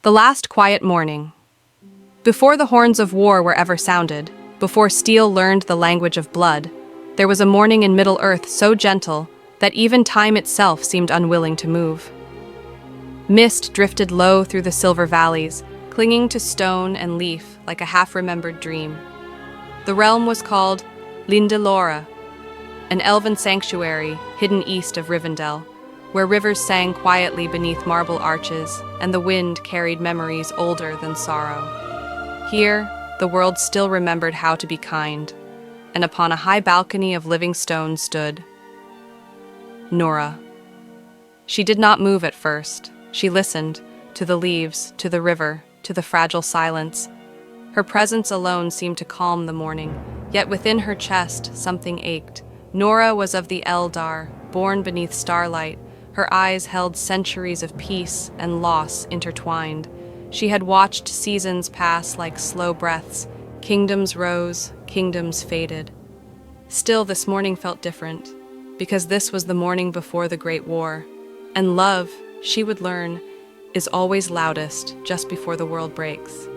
The last quiet morning. Before the horns of war were ever sounded, before steel learned the language of blood, there was a morning in Middle-earth so gentle that even time itself seemed unwilling to move. Mist drifted low through the silver valleys, clinging to stone and leaf like a half-remembered dream. The realm was called Noorah, an elven sanctuary hidden east of Rivendell, where rivers sang quietly beneath marble arches and the wind carried memories older than sorrow. Here, the world still remembered how to be kind, and upon a high balcony of living stone stood Noorah. She did not move at first. She listened, to the leaves, to the river, to the fragile silence. Her presence alone seemed to calm the morning, yet within her chest something ached. Noorah was of the Eldar, born beneath starlight. Her eyes held centuries of peace and loss intertwined. She had watched seasons pass like slow breaths. Kingdoms rose, kingdoms faded. Still, this morning felt different, because this was the morning before the Great War. And love, she would learn, is always loudest just before the world breaks.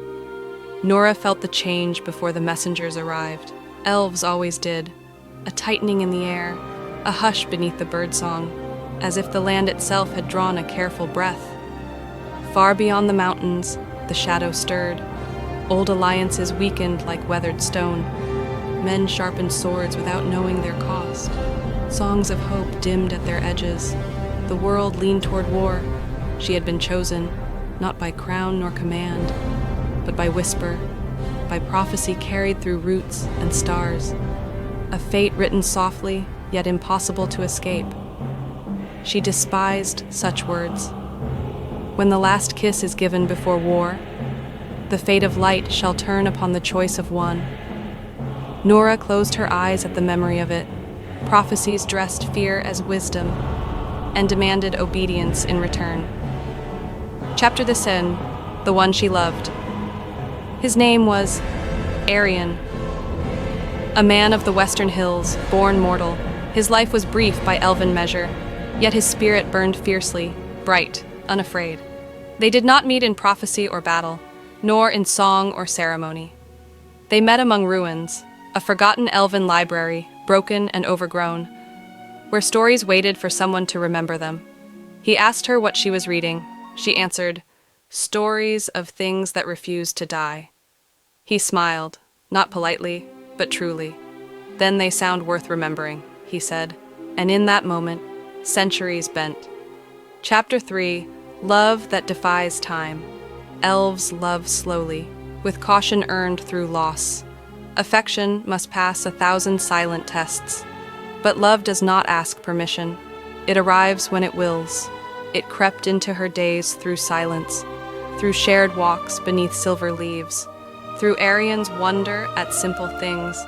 Noorah felt the change before the messengers arrived. Elves always did. A tightening in the air, a hush beneath the birdsong, as if the land itself had drawn a careful breath. Far beyond the mountains, the shadow stirred. Old alliances weakened like weathered stone. Men sharpened swords without knowing their cost. Songs of hope dimmed at their edges. The world leaned toward war. She had been chosen, not by crown nor command, but by whisper, by prophecy carried through roots and stars. A fate written softly, yet impossible to escape. She despised such words. When the last kiss is given before war, the fate of light shall turn upon the choice of one. Noorah closed her eyes at the memory of it. Prophecies dressed fear as wisdom and demanded obedience in return. Chapter the Sin, the one she loved. His name was Arion, a man of the western hills, born mortal. His life was brief by elven measure, yet his spirit burned fiercely, bright, unafraid. They did not meet in prophecy or battle, nor in song or ceremony. They met among ruins, a forgotten elven library, broken and overgrown, where stories waited for someone to remember them. He asked her what she was reading. She answered, "Stories of things that refuse to die." He smiled, not politely, but truly. "Then they sound worth remembering," he said, and in that moment, centuries bent. Chapter 3, Love that Defies Time. Elves love slowly, with caution earned through loss. Affection must pass 1,000 silent tests. But love does not ask permission. It arrives when it wills. It crept into her days through silence, through shared walks beneath silver leaves, through Arion's wonder at simple things.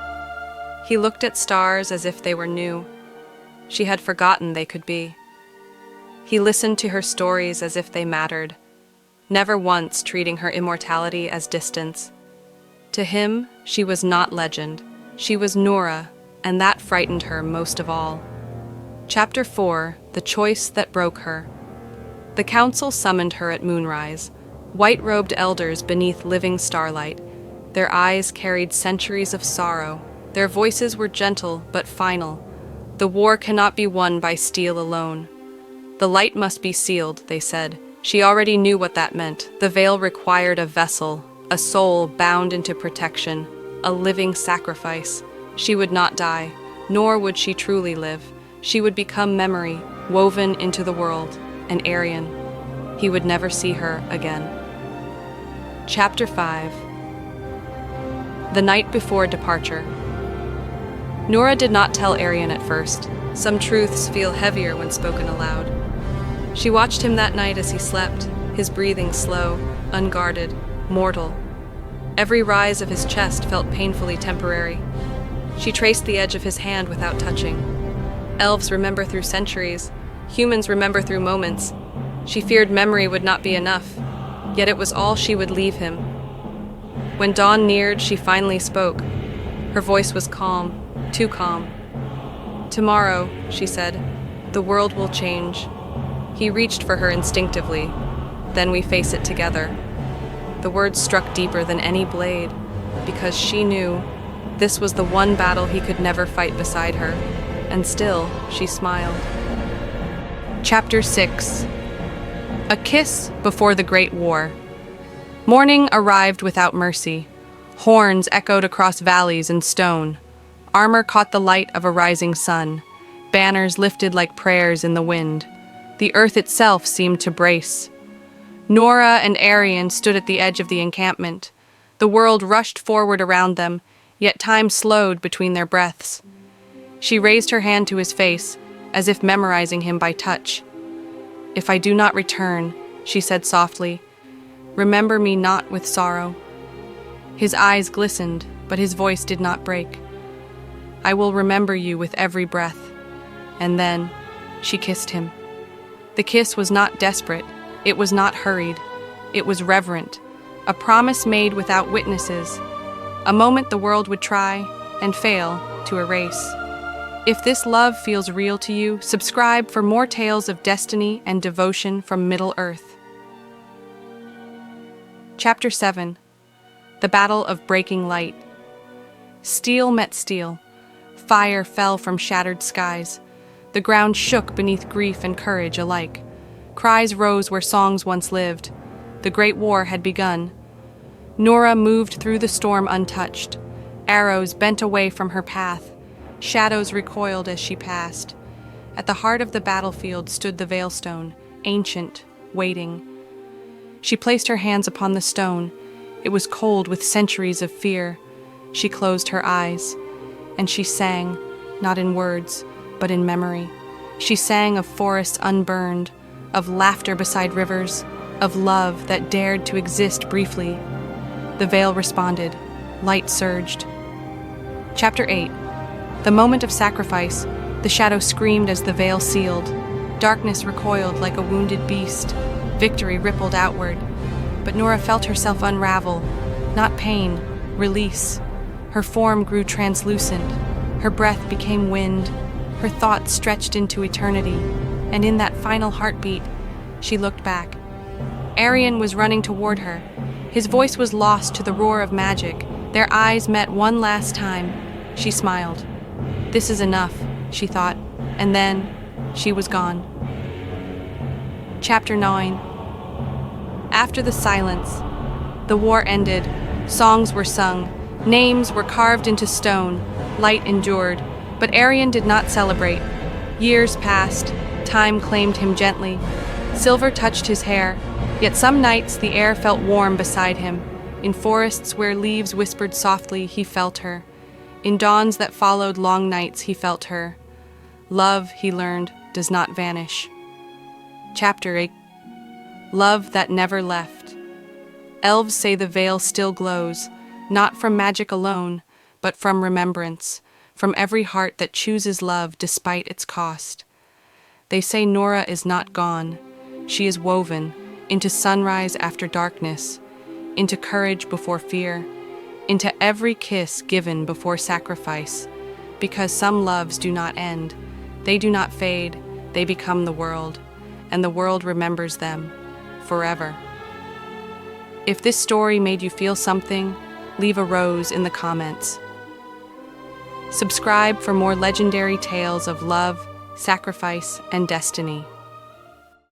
He looked at stars as if they were new. She had forgotten they could be. He listened to her stories as if they mattered, never once treating her immortality as distance. To him, she was not legend. She was Noorah, and that frightened her most of all. Chapter 4, The Choice That Broke Her. The council summoned her at moonrise, white-robed elders beneath living starlight. Their eyes carried centuries of sorrow. Their voices were gentle but final. The war cannot be won by steel alone. The light must be sealed, they said. She already knew what that meant. The veil required a vessel, a soul bound into protection, a living sacrifice. She would not die, nor would she truly live. She would become memory, woven into the world, and Arion, he would never see her again. Chapter 5. The Night Before Departure. Noorah did not tell Arion at first. Some truths feel heavier when spoken aloud. She watched him that night as he slept, his breathing slow, unguarded, mortal. Every rise of his chest felt painfully temporary. She traced the edge of his hand without touching. Elves remember through centuries. Humans remember through moments. She feared memory would not be enough, yet it was all she would leave him. When dawn neared, she finally spoke. Her voice was calm, too calm. "Tomorrow," she said, "the world will change." He reached for her instinctively. Then we face it together. The words struck deeper than any blade, because she knew this was the one battle he could never fight beside her, and still she smiled. Chapter 6. A Kiss Before the Great War. Morning arrived without mercy. Horns echoed across valleys and stone. Armor caught the light of a rising sun. Banners lifted like prayers in the wind. The earth itself seemed to brace. Noorah and Arion stood at the edge of the encampment. The world rushed forward around them, yet time slowed between their breaths. She raised her hand to his face, as if memorizing him by touch. "If I do not return," she said softly, "remember me not with sorrow." His eyes glistened, but his voice did not break. "I will remember you with every breath." And then she kissed him. The kiss was not desperate. It was not hurried. It was reverent, a promise made without witnesses, a moment the world would try and fail to erase. If this love feels real to you, subscribe for more tales of destiny and devotion from Middle-earth. Chapter 7. The Battle of Breaking Light. Steel met steel. Fire fell from shattered skies. The ground shook beneath grief and courage alike. Cries rose where songs once lived. The Great War had begun. Noorah moved through the storm untouched. Arrows bent away from her path. Shadows recoiled as she passed. At the heart of the battlefield stood the Veilstone, ancient, waiting. She placed her hands upon the stone. It was cold with centuries of fear. She closed her eyes, and she sang, not in words, but in memory. She sang of forests unburned, of laughter beside rivers, of love that dared to exist briefly. The veil responded. Light surged. Chapter 8. The moment of sacrifice. The shadow screamed as the veil sealed. Darkness recoiled like a wounded beast. Victory rippled outward. But Noorah felt herself unravel. Not pain, release. Her form grew translucent. Her breath became wind. Her thoughts stretched into eternity. And in that final heartbeat, she looked back. Arion was running toward her. His voice was lost to the roar of magic. Their eyes met one last time. She smiled. This is enough, she thought, and then she was gone. Chapter 9. After the silence, the war ended. Songs were sung. Names were carved into stone. Light endured. But Arion did not celebrate. Years passed. Time claimed him gently. Silver touched his hair, yet some nights the air felt warm beside him. In forests where leaves whispered softly, he felt her. In dawns that followed long nights, he felt her. Love, he learned, does not vanish. Chapter 8. Love that never left. Elves say the veil still glows, not from magic alone, but from remembrance, from every heart that chooses love despite its cost. They say Noorah is not gone. She is woven into sunrise after darkness, into courage before fear, into every kiss given before sacrifice, because some loves do not end. They do not fade. They become the world, and the world remembers them forever. If this story made you feel something, leave a rose in the comments. Subscribe for more legendary tales of love, sacrifice, and destiny.